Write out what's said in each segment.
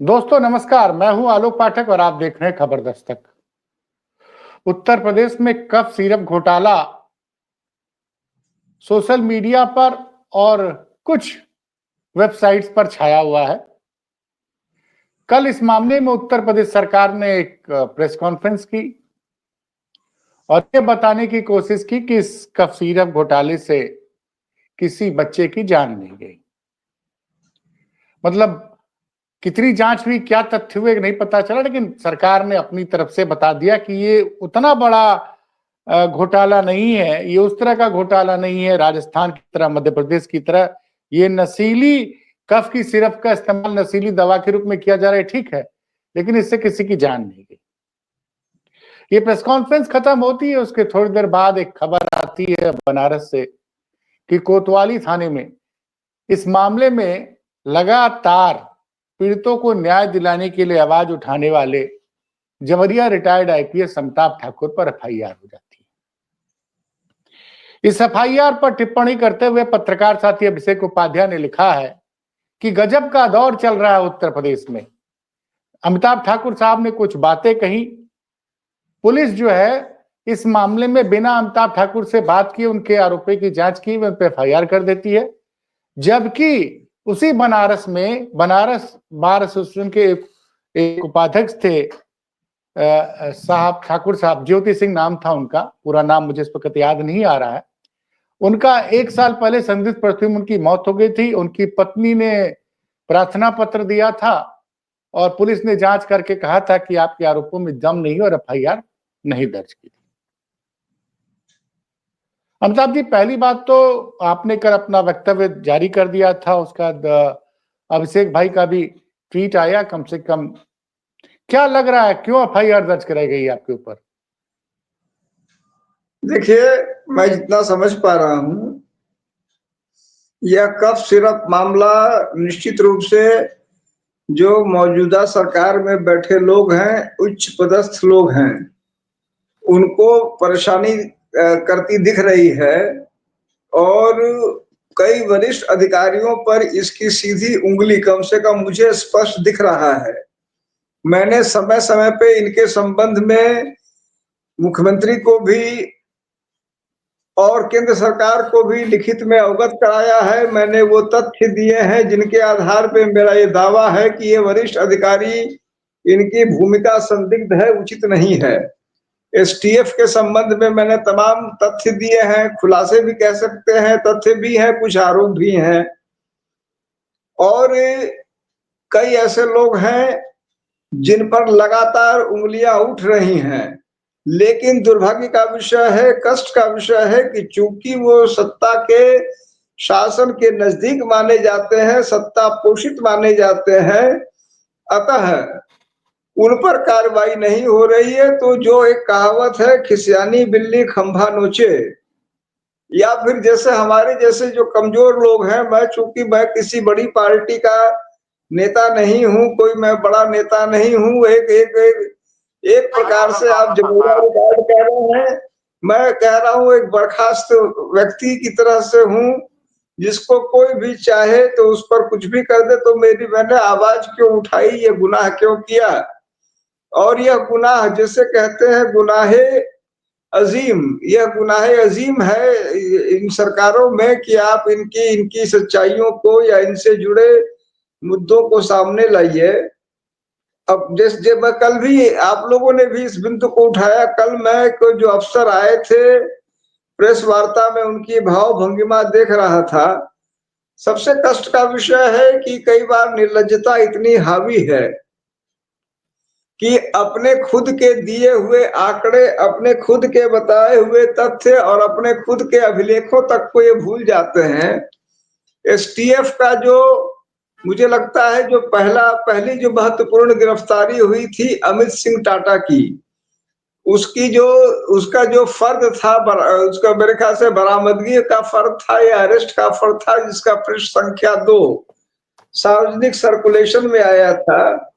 दोस्तों नमस्कार, मैं हूं आलोक पाठक और आप देख रहे हैं खबर दस्तक। उत्तर प्रदेश में कफ सिरप घोटाला सोशल मीडिया पर और कुछ वेबसाइट्स पर छाया हुआ है। कल इस मामले में उत्तर प्रदेश सरकार ने एक प्रेस कॉन्फ्रेंस की और ये बताने की कोशिश की कि इस कफ सिरप घोटाले से किसी बच्चे की जान नहीं गई। मतलब कितनी जांच हुई, क्या तथ्य हुए नहीं पता चला, लेकिन सरकार ने अपनी तरफ से बता दिया कि ये उतना बड़ा घोटाला नहीं है, ये उस तरह का घोटाला नहीं है राजस्थान की तरह, मध्य प्रदेश की तरह। ये नशीली कफ की सिरप का इस्तेमाल नशीली दवा के रूप में किया जा रहा है, ठीक है, लेकिन इससे किसी की जान नहीं गई। ये प्रेस कॉन्फ्रेंस खत्म होती है, उसके थोड़ी देर बाद एक खबर आती है बनारस से कि कोतवाली थाने में इस मामले में लगातार पीड़ितों को न्याय दिलाने के लिए आवाज उठाने वाले जवरिया रिटायर्ड आईपीएस अमिताभ ठाकुर पर एफआईआर हो जाती है। इस एफआईआर पर टिप्पणी करते हुए पत्रकार साथी अभिषेक उपाध्याय ने लिखा है कि गजब का दौर चल रहा है उत्तर प्रदेश में। अमिताभ ठाकुर साहब ने कुछ बातें कही, पुलिस जो है इस मामले में बिना अमिताभ ठाकुर से बात किए उनके आरोपी की जांच की, उन पर एफआईआर कर देती है। जबकि उसी बनारस में बनारस बार एसोसिएशन के एक उपाध्यक्ष थे साहब, ठाकुर साहब, ज्योति सिंह नाम था उनका, पूरा नाम मुझे इस वक्त याद नहीं आ रहा है। उनका 1 साल पहले संदिग्ध परिस्थिति में उनकी मौत हो गई थी। उनकी पत्नी ने प्रार्थना पत्र दिया था और पुलिस ने जांच करके कहा था कि आपके आरोपों में दम नहीं और एफआईआर नहीं दर्ज की। अमिताभ जी, पहली बात तो आपने कल अपना वक्तव्य जारी कर दिया था, उसका अभिषेक भाई का भी ट्वीट आया, कम से कम क्या लग रहा है, क्यों एफआईआर दर्ज कराई गई आपके ऊपर? देखिए, मैं जितना समझ पा रहा हूं, यह कफ सिरप मामला निश्चित रूप से जो मौजूदा सरकार में बैठे लोग हैं, उच्च पदस्थ लोग हैं, उनको परेशानी करती दिख रही है और कई वरिष्ठ अधिकारियों पर इसकी सीधी उंगली कम से कम मुझे स्पष्ट दिख रहा है। मैंने समय समय पे इनके संबंध में मुख्यमंत्री को भी और केंद्र सरकार को भी लिखित में अवगत कराया है। मैंने वो तथ्य दिए हैं जिनके आधार पे मेरा ये दावा है कि ये वरिष्ठ अधिकारी, इनकी भूमिका संदिग्ध है, उचित नहीं है। एसटीएफ के संबंध में मैंने तमाम तथ्य दिए हैं, खुलासे भी कह सकते हैं, तथ्य भी हैं, कुछ आरोप भी हैं। और कई ऐसे लोग हैं जिन पर लगातार उंगलियां उठ रही हैं, लेकिन दुर्भाग्य का विषय है, कष्ट का विषय है कि चूंकि वो सत्ता के शासन के नजदीक माने जाते हैं, सत्ता पोषित माने जाते हैं, अतः उन पर कार्रवाई नहीं हो रही है। तो जो एक कहावत है, खिसियानी बिल्ली खंभा नोचे, या फिर जैसे हमारे जैसे जो कमजोर लोग हैं, चूंकि मैं किसी बड़ी पार्टी का नेता नहीं हूं, कोई मैं बड़ा नेता नहीं हूं, एक प्रकार से आप जमुना रिकॉर्ड कह रहे हैं, मैं कह रहा हूं एक बर्खास्त व्यक्ति की तरह से हूं, जिसको कोई भी चाहे तो उस पर कुछ भी कर दे। तो मैंने आवाज क्यों उठाई, ये गुनाह क्यों किया? और यह गुनाह जिसे कहते हैं गुनाहे अजीम, यह गुनाह अजीम है इन सरकारों में कि आप इनकी सच्चाइयों को या इनसे जुड़े मुद्दों को सामने लाइए। अब जैसे मैं कल भी, आप लोगों ने भी इस बिंदु को उठाया, कल मैं को जो अफसर आए थे प्रेस वार्ता में, उनकी भाव भंगिमा देख रहा था। सबसे कष्ट का विषय है कि कई बार निर्लज्जता इतनी हावी है कि अपने खुद के दिए हुए आंकड़े, अपने खुद के बताए हुए तथ्य और अपने खुद के अभिलेखों तक को ये भूल जाते हैं। एसटीएफ का जो मुझे लगता है जो पहली जो महत्वपूर्ण गिरफ्तारी हुई थी अमित सिंह टाटा की, उसका जो फर्द था, उसका मेरे ख्याल से बरामदगी का फर्द था या अरेस्ट का फर्द था, जिसका पृष्ठ संख्या 2 सार्वजनिक सर्कुलेशन में आया था,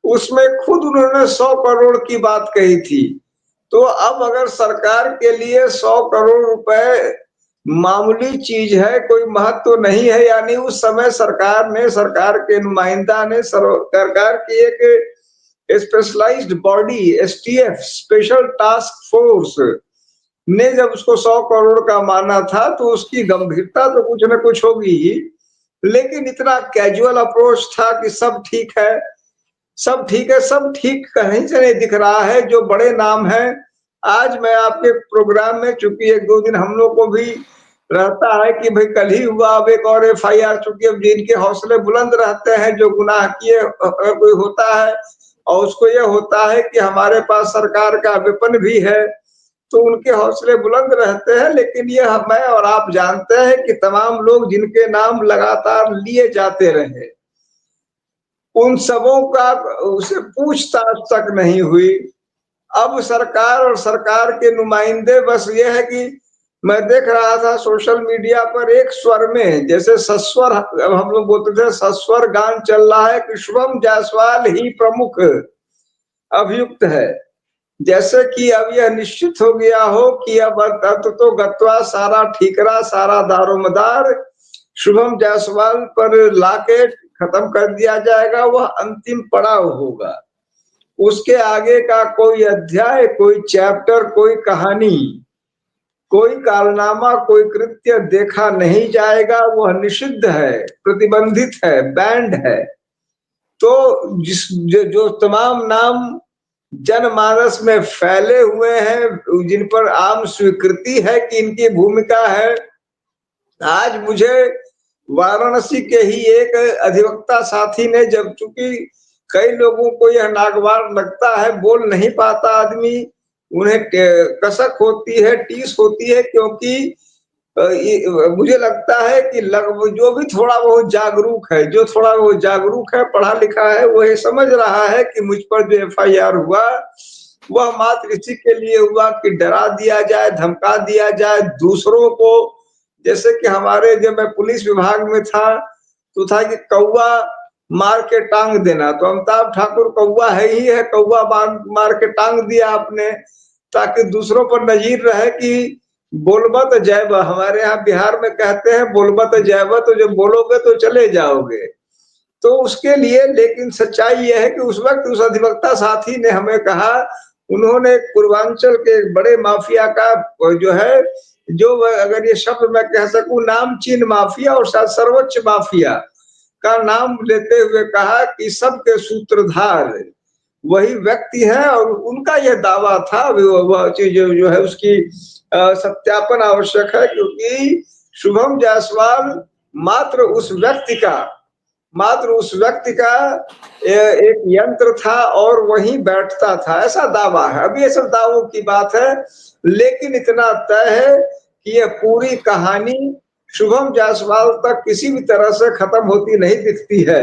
उसमें खुद उन्होंने 100 करोड़ की बात कही थी। तो अब अगर सरकार के लिए 100 करोड़ रुपए मामूली चीज है, कोई महत्व नहीं है। यानी उस समय सरकार ने, सरकार के नुमाइंदा ने, सरकार की एक specialized body STF, special task force ने जब उसको 100 करोड़ का माना था तो उसकी गंभीरता तो कुछ न कुछ होगी ही, लेकिन इतना कैजुअल अप्रोच था कि सब ठीक है, सब ठीक है, सब ठीक कहीं से नहीं दिख रहा है। जो बड़े नाम हैं, आज मैं आपके प्रोग्राम में, चूंकि 1-2 दिन हम लोग को भी रहता है कि भाई कल ही हुआ, अब एक और एफआईआर, चूंकि अब जिनके हौसले बुलंद रहते हैं, जो गुनाह किए अगर कोई होता है और उसको यह होता है कि हमारे पास सरकार का वेपन भी है, तो उनके हौसले बुलंद रहते हैं। लेकिन ये मैं और आप जानते हैं कि तमाम लोग जिनके नाम लगातार लिए जाते रहे, उन सबों का उसे पूछताछ तक नहीं हुई। अब सरकार और सरकार के नुमाइंदे, बस ये है कि मैं देख रहा था सोशल मीडिया पर एक स्वर में, जैसे सस्वर, हम लोग बोलते थे सस्वर गान चल रहा है कि शुभम जायसवाल ही प्रमुख अभियुक्त है। जैसे कि अब यह निश्चित हो गया हो कि अब तो गत्वा सारा ठीकरा, सारा दारोमदार शुभम जायसवाल पर लाके खत्म कर दिया जाएगा, वह अंतिम पड़ाव होगा। उसके आगे का कोई अध्याय, कोई चैप्टर, कोई कहानी, कोई कारनामा, कोई कृत्य देखा नहीं जाएगा। वह निषिद्ध है, प्रतिबंधित है, बैंड है। तो जो तमाम नाम जनमानस में फैले हुए हैं, जिन पर आम स्वीकृति है कि इनकी भूमिका है, आज मुझे वाराणसी के ही एक अधिवक्ता साथी ने, जब चूंकि कई लोगों को यह नागवार लगता है, बोल नहीं पाता आदमी, उन्हें कसक होती है, टीस होती है, क्योंकि मुझे लगता है कि जो भी थोड़ा बहुत जागरूक है, जो थोड़ा बहुत जागरूक है, पढ़ा लिखा है, वो ये समझ रहा है कि मुझ पर जो एफआईआर हुआ वह मात्र इसी के लिए हुआ कि डरा दिया जाए, धमका दिया जाए दूसरों को। जैसे कि हमारे, जब मैं पुलिस विभाग में था तो था कि कौवा मार के टांग देना, तो अमिताभ ठाकुर कौवा है ही है, कौवा मार के टांग दिया आपने, ताकि दूसरों पर नजीर रहे कि बोलबत जैब, हमारे यहाँ बिहार में कहते हैं बोलबत जैब, तो जब बोलोगे तो चले जाओगे। तो उसके लिए, लेकिन सच्चाई यह है कि उस वक्त उस अधिवक्ता साथी ने हमें कहा, उन्होंने पूर्वांचल के एक बड़े माफिया का जो है, जो अगर ये शब्द मैं कह सकूं, नामचीन माफिया और शायद सर्वोच्च माफिया का नाम लेते हुए कहा कि सबके सूत्रधार वही व्यक्ति है, और उनका यह दावा था। वह चीज जो है उसकी सत्यापन आवश्यक है, क्योंकि शुभम जायसवाल मात्र उस व्यक्ति का एक यंत्र था और वहीं बैठता था, ऐसा दावा है। अभी ये सब दावों की बात है, लेकिन इतना तय है कि यह पूरी कहानी शुभम जायसवाल तक किसी भी तरह से खत्म होती नहीं दिखती है,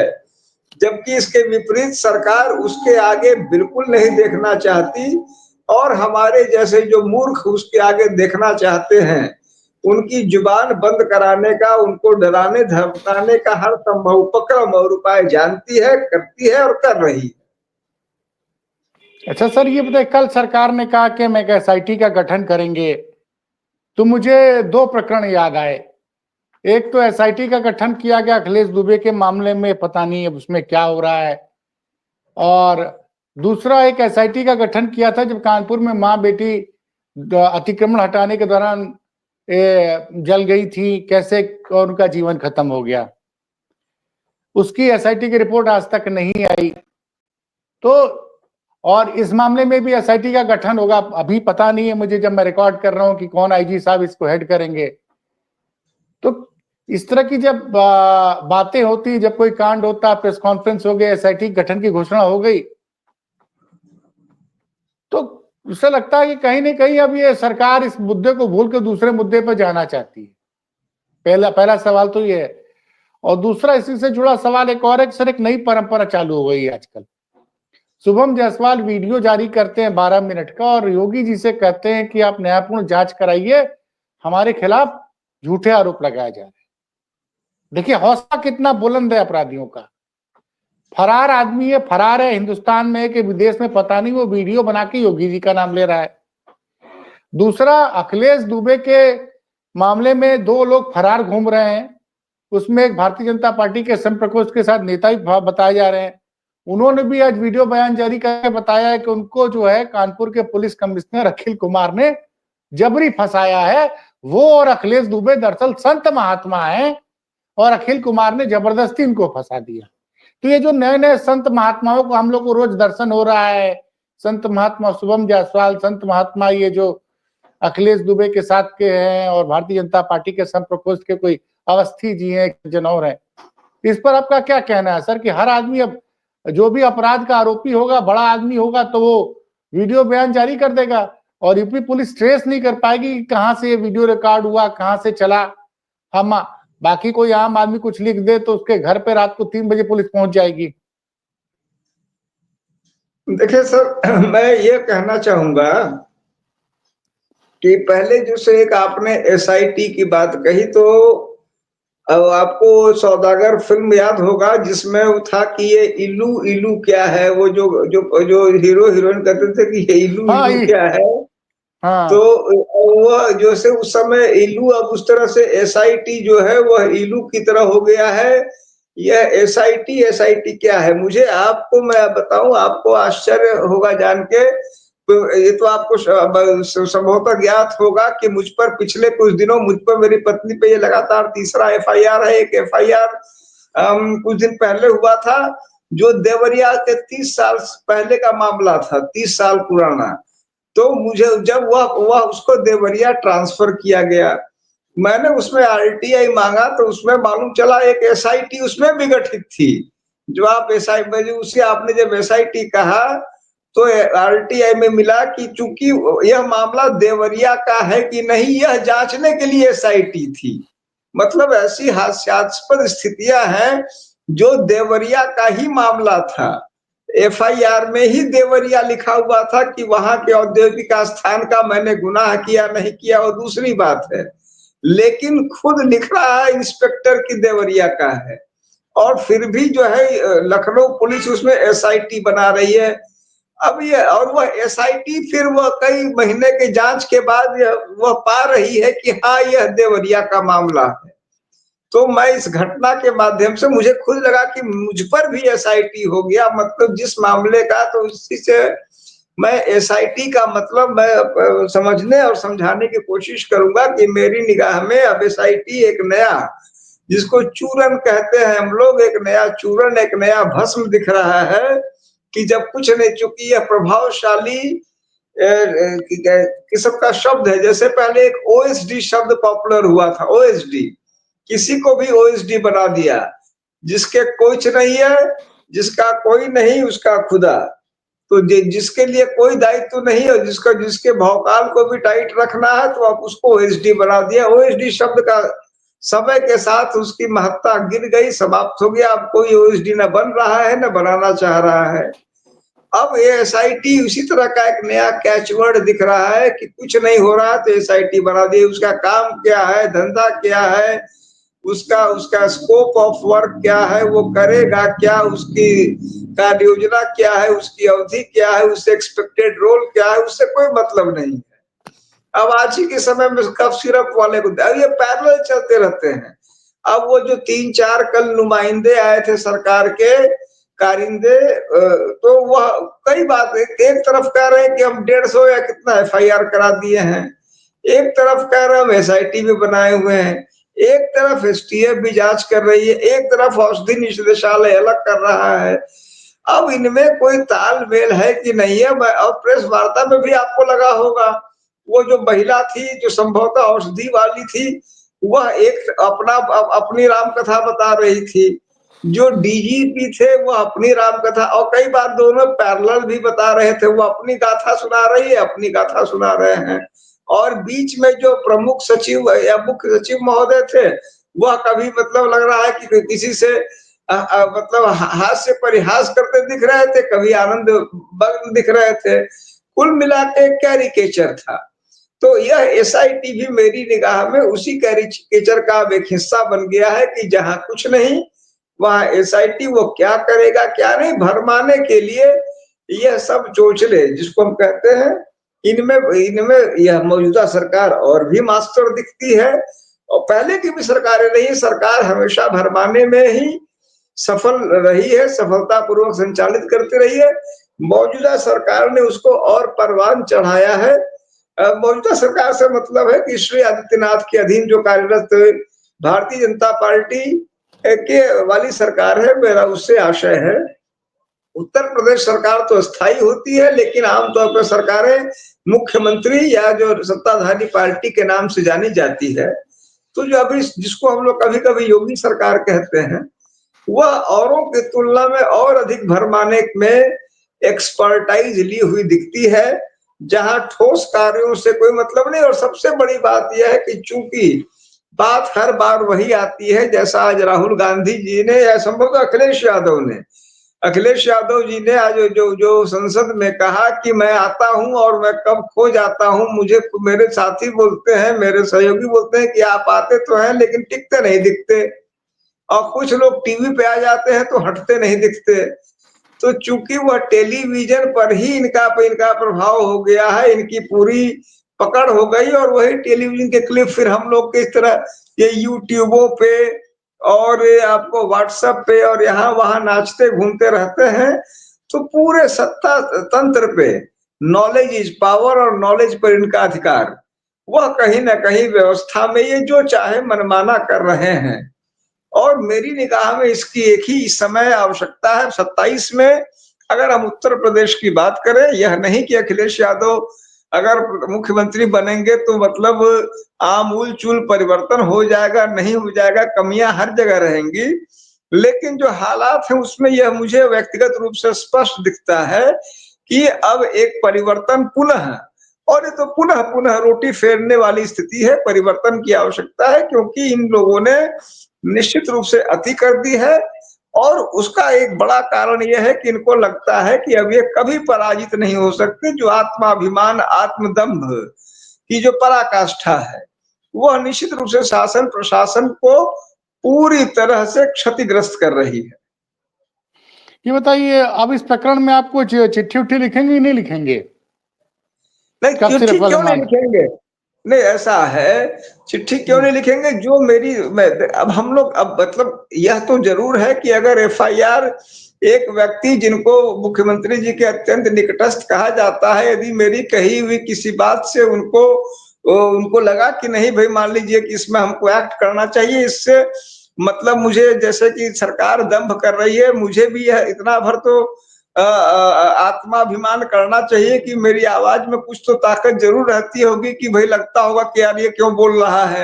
जबकि इसके विपरीत सरकार उसके आगे बिल्कुल नहीं देखना चाहती, और हमारे जैसे जो मूर्ख उसके आगे देखना चाहते हैं, उनकी जुबान बंद कराने का, उनको डराने धमकाने का हर संभव उपक्रम और उपाय जानती है, करती है और कर रही है। अच्छा सर, ये बताइए, कल सरकार ने कहा कि मेगा एसआईटी का गठन करेंगे, तो मुझे दो प्रकरण याद आए। एक तो एसआईटी का गठन किया गया अखिलेश दुबे के मामले में, पता नहीं अब उसमें क्या हो रहा है, और दूसरा एक एसआईटी का गठन किया था जब कानपुर में मां बेटी अतिक्रमण हटाने के दौरान जल गई थी, कैसे और उनका जीवन खत्म हो गया, उसकी एसआईटी की रिपोर्ट आज तक नहीं आई। तो और इस मामले में भी एसआईटी का गठन होगा, अभी पता नहीं है मुझे, जब मैं रिकॉर्ड कर रहा हूं, कि कौन आईजी साहब इसको हेड करेंगे। तो इस तरह की जब बातें होती, जब कोई कांड होता, प्रेस कॉन्फ्रेंस हो गई, एसआईटी गठन की घोषणा हो गई, तो उससे लगता है कि कहीं ना कहीं अब ये सरकार इस मुद्दे को भूल के दूसरे मुद्दे पर जाना चाहती है। पहला सवाल तो ये है। और दूसरा इसी से जुड़ा सवाल एक और, एक सर, एक नई परंपरा चालू हो गई है आजकल। शुभम जायसवाल वीडियो जारी करते हैं 12 मिनट का, और योगी जी से कहते हैं कि आप न्यायपूर्ण जांच कराइए, हमारे खिलाफ झूठे आरोप लगाए जा रहे हैं। देखिए हौसला कितना बुलंद है अपराधियों का। फरार आदमी है, फरार है, हिंदुस्तान में है कि विदेश में पता नहीं, वो वीडियो बना के योगी जी का नाम ले रहा है। दूसरा, अखिलेश दुबे के मामले में 2 लोग फरार घूम रहे हैं। उसमें एक भारतीय जनता पार्टी के सम प्रकोष्ठ के साथ नेता भी बताए जा रहे हैं। उन्होंने भी आज वीडियो बयान जारी करके बताया है कि उनको जो है कानपुर के पुलिस कमिश्नर अखिल कुमार ने जबरी फंसाया है। वो और अखिलेश दुबे दरअसल संत महात्मा हैं और अखिल कुमार ने जबरदस्ती इनको फंसा दिया। तो ये जो नए नए संत महात्माओं को हम लोग को रोज दर्शन हो रहा है, संत महात्मा शुभम जायसवाल, संत महात्मा ये जो अखिलेश दुबे के साथ के हैं और भारतीय जनता पार्टी के सम प्रकोष्ठ के कोई अवस्थी जी हैं, जनौर हैं, इस पर आपका क्या कहना है सर कि हर आदमी अब जो भी अपराध का आरोपी होगा, बड़ा आदमी होगा तो वो वीडियो बयान जारी कर देगा और यूपी पुलिस ट्रेस नहीं कर पाएगी कि कहां से ये वीडियो रिकॉर्ड हुआ, कहां से चला। हम बाकी कोई आम आदमी कुछ लिख दे तो उसके घर पे रात को 3 बजे पुलिस पहुंच जाएगी। देखिए सर, मैं ये कहना चाहूंगा कि पहले जो से एक आपने एसआईटी की बात कही, तो अब आपको सौदागर फिल्म याद होगा जिसमें वो था कि ये इल्लू इल्लू क्या है, वो जो जो जो हीरो हीरोइन कहते थे कि ये इल्लू हाँ इल्लू क्या है। तो हाँ वह जो से उस समय इल्लू, अब उस तरह से एसआईटी जो है वह इल्लू की तरह हो गया है। यह एसआईटी एसआईटी क्या है, मुझे आपको मैं बताऊं, आपको आश्चर्य होगा जान के। तो ये तो आपको संभवतः ज्ञात होगा कि मुझ पर पिछले कुछ दिनों मुझ पर मेरी पत्नी पे ये लगातार तीसरा एफआईआर है। एक एफआईआर कुछ दिन पहले हुआ था जो देवरिया के 30 साल पहले का मामला था, 30 साल पुराना। तो मुझे जब वह उसको देवरिया ट्रांसफर किया गया, मैंने उसमें आरटीआई मांगा तो उसमें मालूम चला एक एसआईटी उसमें भी गठित थी। जो आप एसआई उसी आपने जब एसआईटी कहा तो आरटीआई में मिला कि चूंकि यह मामला देवरिया का है कि नहीं, यह जांचने के लिए एसआईटी थी। मतलब ऐसी हास्यास्पद स्थितियां हैं। जो देवरिया का ही मामला था, एफआईआर में ही देवरिया लिखा हुआ था कि वहां के औद्योगिक स्थान का मैंने गुनाह किया नहीं किया वो दूसरी बात है, लेकिन खुद लिख रहा है इंस्पेक्टर की देवरिया का है। और फिर भी जो है लखनऊ पुलिस उसमें एसआईटी बना रही है। अब ये और वह एसआईटी फिर वह कई महीने के जांच के बाद वह पा रही है कि हाँ यह देवरिया का मामला है। तो मैं इस घटना के माध्यम से मुझे खुद लगा कि मुझ पर भी एसआईटी हो गया, मतलब जिस मामले का, तो उसी से मैं एसआईटी का मतलब मैं समझने और समझाने की कोशिश करूंगा कि मेरी निगाह में अब एसआईटी एक नया, जिसको चूरन कहते हैं हम लोग, एक नया चूरन, एक नया भस्म दिख रहा है कि जब कुछ नहीं, चूंकि यह प्रभावशाली किस्म का शब्द है। जैसे पहले एक ओएसडी शब्द पॉपुलर हुआ था, ओएसडी, किसी को भी ओएसडी बना दिया, जिसके कुछ नहीं है, जिसका कोई नहीं उसका खुदा। तो जिसके लिए कोई दायित्व नहीं और जिसके भौकाल को भी टाइट रखना है तो आप उसको ओएसडी बना दिया। ओएसडी शब्द का समय के साथ उसकी महत्ता गिर गई, समाप्त हो गया। अब कोई ओएसडी न बन रहा है न बनाना चाह रहा है। अब ये एसआईटी उसी तरह का एक नया कैचवर्ड दिख रहा है कि कुछ नहीं हो रहा तो एसआईटी बना दी। उसका काम क्या है, धंधा क्या है, उसका उसका स्कोप ऑफ वर्क क्या है, वो करेगा क्या, उसकी कार्य योजना क्या है, उसकी अवधि क्या है, उससे एक्सपेक्टेड रोल क्या है, उससे कोई मतलब नहीं है। अब आज ही के समय में कफ सिरप वाले को ये पैरेलल चलते रहते हैं। अब वो जो 3-4 कल नुमाइंदे आए थे सरकार के कारिंदे, तो वह कई बात, एक तरफ कह रहे हैं कि हम 150 या कितना एफआईआर करा दिए हैं, एक तरफ कह रहे हैं हम एसआईटी भी बनाए हुए हैं, एक तरफ एसटीएफ भी जांच कर रही है, एक तरफ औषधि निदेशालय अलग कर रहा है। अब इनमें कोई तालमेल है कि नहीं है। और प्रेस वार्ता में भी आपको लगा होगा, वो जो महिला थी जो संभवतः औषधि वाली थी, वह एक अपनी राम कथा बता रही थी। जो डीजीपी थे वो अपनी राम कथा, और कई बार दोनों पैरेलल भी बता रहे थे। वो अपनी गाथा सुना रही है, अपनी गाथा सुना रहे हैं। और बीच में जो प्रमुख सचिव या मुख्य सचिव महोदय थे, वह कभी मतलब लग रहा है कि किसी से मतलब हास्य परिहास करते दिख रहे थे, कभी आनंद मग्न दिख रहे थे। कुल मिला के कैरिकेचर था। तो यह एसआईटी भी मेरी निगाह में उसी कैरिकेचर का एक हिस्सा बन गया है कि जहां कुछ नहीं वहां एसआईटी वो क्या करेगा क्या नहीं, भरमाने के लिए यह सब चोचले, जिसको हम कहते हैं इनमें इनमें यह मौजूदा सरकार और भी मास्टर दिखती है, और पहले की भी सरकारें रही, सरकार हमेशा भरमाने में ही सफल रही है, सफलतापूर्वक संचालित करती रही है। मौजूदा सरकार ने उसको और परवान चढ़ाया है। मौजूदा सरकार से मतलब है कि श्री आदित्यनाथ के अधीन जो कार्यरत भारतीय जनता पार्टी के वाली सरकार है, मेरा उससे आशय है। उत्तर प्रदेश सरकार तो स्थायी होती है, लेकिन आमतौर पर सरकारें मुख्यमंत्री या जो सत्ताधारी पार्टी के नाम से जानी जाती है। तो जो अभी जिसको हम लोग कभी-कभी योगी सरकार कहते हैं, वह औरों की तुलना में और अधिक भरमाने में एक्सपर्टाइज ली हुई दिखती है, जहां ठोस कार्यों से कोई मतलब नहीं। और सबसे बड़ी बात यह है कि चूंकि बात हर बार वही आती है, जैसा आज राहुल गांधी जी ने या संभवतः अखिलेश यादव जी ने आज जो जो संसद में कहा कि मैं आता हूं और मैं कब खो जाता हूं, मुझे मेरे साथी बोलते हैं, मेरे सहयोगी बोलते हैं कि आप आते तो हैं लेकिन टिकते नहीं दिखते, और कुछ लोग टीवी पे आ जाते हैं तो हटते नहीं दिखते। तो चूंकि वह टेलीविजन पर ही इनका प्रभाव हो गया है, इनकी पूरी पकड़ हो गई, और वही टेलीविजन के क्लिप फिर हम लोग के इस तरह ये यूट्यूबों पे और आपको व्हाट्सएप पे और यहाँ वहां नाचते घूमते रहते हैं। तो पूरे सत्ता तंत्र पे नॉलेज इज पावर और नॉलेज पर इनका अधिकार, वह कहीं ना कहीं व्यवस्था में ये जो चाहे मनमाना कर रहे हैं। और मेरी निगाह में इसकी एक ही इस समय आवश्यकता है 27 में। अगर हम उत्तर प्रदेश की बात करें, यह नहीं कि अखिलेश यादव अगर मुख्यमंत्री बनेंगे तो मतलब आमूल चूल परिवर्तन हो जाएगा, नहीं हो जाएगा, कमियां हर जगह रहेंगी। लेकिन जो हालात है उसमें यह मुझे व्यक्तिगत रूप से स्पष्ट दिखता है कि अब एक परिवर्तन पुनः, और ये तो पुनः पुनः रोटी फेरने वाली स्थिति है, परिवर्तन की आवश्यकता है, क्योंकि इन लोगों ने निश्चित रूप से अति कर दी है। और उसका एक बड़ा कारण यह है कि इनको लगता है कि अब ये कभी पराजित नहीं हो सकते। जो आत्माभिमान, आत्मदंभ की जो पराकाष्ठा है, वह निश्चित रूप से शासन प्रशासन को पूरी तरह से क्षतिग्रस्त कर रही है। ये बताइए, अब इस प्रकरण में आप कुछ चिट्ठी उट्ठी लिखेंगे नहीं लिखेंगे? नहीं, कब चिट्ठी सिर्फ क्यों नहीं लिखेंगे? नहीं, ऐसा है, चिट्ठी क्यों नहीं लिखेंगे? जो मेरी अब हम लोग अब मतलब यह तो जरूर है कि अगर एफआईआर एक व्यक्ति जिनको मुख्यमंत्री जी के अत्यंत निकटस्थ कहा जाता है, यदि मेरी कही हुई किसी बात से उनको लगा कि नहीं भाई, मान लीजिए कि इसमें हमको एक्ट करना चाहिए, इससे मतलब मुझे जैसे कि सरकार दंभ कर रही है, मुझे भी यह इतना भर तो आत्माभिमान करना चाहिए कि मेरी आवाज में कुछ तो ताकत जरूर रहती होगी कि भाई लगता होगा कि यार ये क्यों बोल रहा है।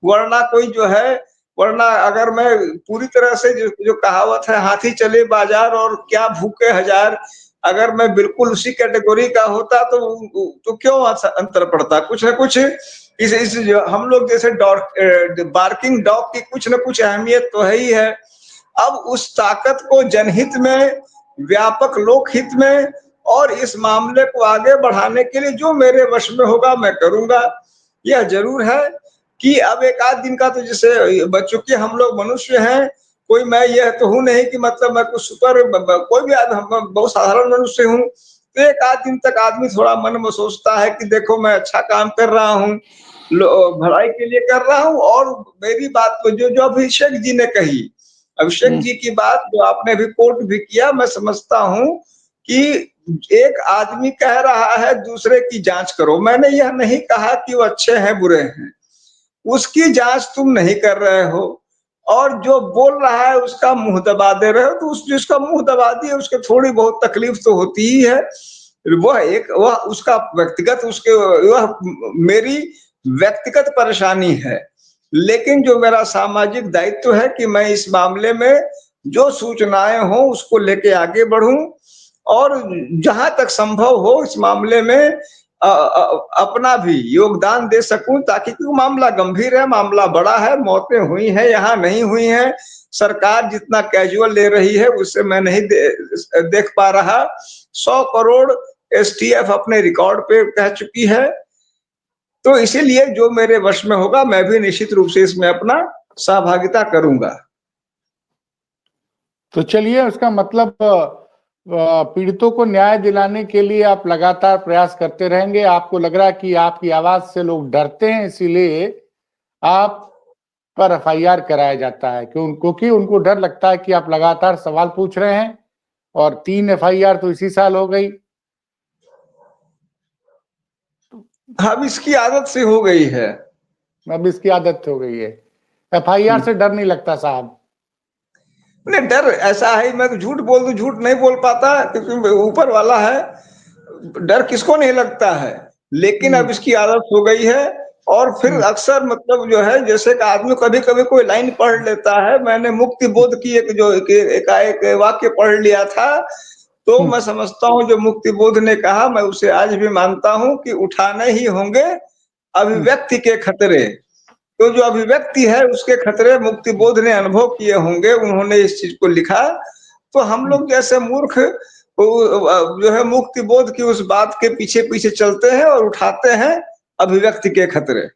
वरना कोई जो है, वरना अगर मैं पूरी तरह से जो कहावत है, हाथी चले बाजार और क्या भूखे हजार, अगर मैं बिल्कुल उसी कैटेगरी का होता तो क्यों अंतर पड़ता? कुछ ना कुछ इस हम लोग जैसे बार्किंग डॉग की कुछ ना कुछ अहमियत तो है ही है। अब उस ताकत को जनहित में, व्यापक लोकहित में और इस मामले को आगे बढ़ाने के लिए जो मेरे वश में होगा मैं करूंगा। यह जरूर है कि अब एक आध दिन का तो जैसे बच्चों के हम लोग मनुष्य हैं, कोई मैं यह तो हूं नहीं कि मतलब मैं कुछ सुपर, कोई भी बहुत साधारण मनुष्य हूं। तो एक आध दिन तक आदमी थोड़ा मन में सोचता है कि देखो मैं अच्छा काम कर रहा हूँ, भलाई के लिए कर रहा हूँ। और मेरी बात तो जो अभिषेक जी ने कही, अभिषेक जी की बात जो आपने भी कोट भी किया, मैं समझता हूं कि एक आदमी कह रहा है दूसरे की जांच करो। मैंने यह नहीं कहा कि वो अच्छे हैं बुरे हैं, उसकी जांच तुम नहीं कर रहे हो, और जो बोल रहा है उसका मुंह दबा दे रहे हो। तो जिसका मुंह दबा दिए उसके थोड़ी बहुत तकलीफ तो होती ही है। वह उसका व्यक्तिगत, उसके वह मेरी व्यक्तिगत परेशानी है। लेकिन जो मेरा सामाजिक दायित्व है कि मैं इस मामले में जो सूचनाएं हो उसको लेके आगे बढ़ूं, और जहां तक संभव हो इस मामले में अपना भी योगदान दे सकूं, ताकि क्योंकि मामला गंभीर है, मामला बड़ा है, मौतें हुई हैं, यहाँ नहीं हुई हैं। सरकार जितना कैजुअल ले रही है उससे मैं नहीं देख पा रहा। 100 करोड़ एसटीएफ अपने रिकॉर्ड पे कह चुकी है। तो इसीलिए जो मेरे वश में होगा मैं भी निश्चित रूप से इसमें अपना सहभागिता करूंगा। तो चलिए, उसका मतलब पीड़ितों को न्याय दिलाने के लिए आप लगातार प्रयास करते रहेंगे। आपको लग रहा है कि आपकी आवाज से लोग डरते हैं, इसीलिए आप पर एफआईआर कराया जाता है क्योंकि उनको डर लगता है कि आप लगातार सवाल पूछ रहे हैं और 3 एफआईआर तो इसी साल हो गई। अब इसकी आदत से हो गई है। अब इसकी आदत हो गई है। एफआईआर से डर नहीं लगता साहब? नहीं, डर ऐसा है, मैं तो झूठ बोल दूं, झूठ नहीं बोल पाता क्योंकि ऊपर वाला है। डर किसको नहीं लगता है, लेकिन अब इसकी आदत हो गई है। और फिर अक्सर मतलब जो है, जैसे कि आदमी कभी कभी कोई लाइन पढ़ लेता है, मैंने मुक्ति बोध की एक वाक्य पढ़ लिया था, तो मैं समझता हूँ जो मुक्ति बोध ने कहा, मैं उसे आज भी मानता हूँ कि उठाने ही होंगे अभिव्यक्ति के खतरे। तो जो अभिव्यक्ति है उसके खतरे मुक्ति बोध ने अनुभव किए होंगे, उन्होंने इस चीज को लिखा। तो हम लोग जैसे मूर्ख जो है मुक्ति बोध की उस बात के पीछे पीछे चलते हैं और उठाते हैं अभिव्यक्ति के खतरे।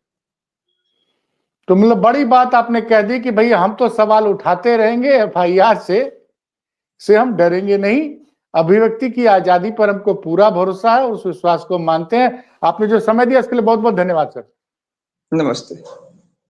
तो मतलब बड़ी बात आपने कह दी कि भैया हम तो सवाल उठाते रहेंगे, एफआईआर से हम डरेंगे नहीं। अभिव्यक्ति की आजादी पर हमको पूरा भरोसा है, उस विश्वास को मानते हैं। आपने जो समय दिया इसके लिए बहुत बहुत धन्यवाद सर। नमस्ते।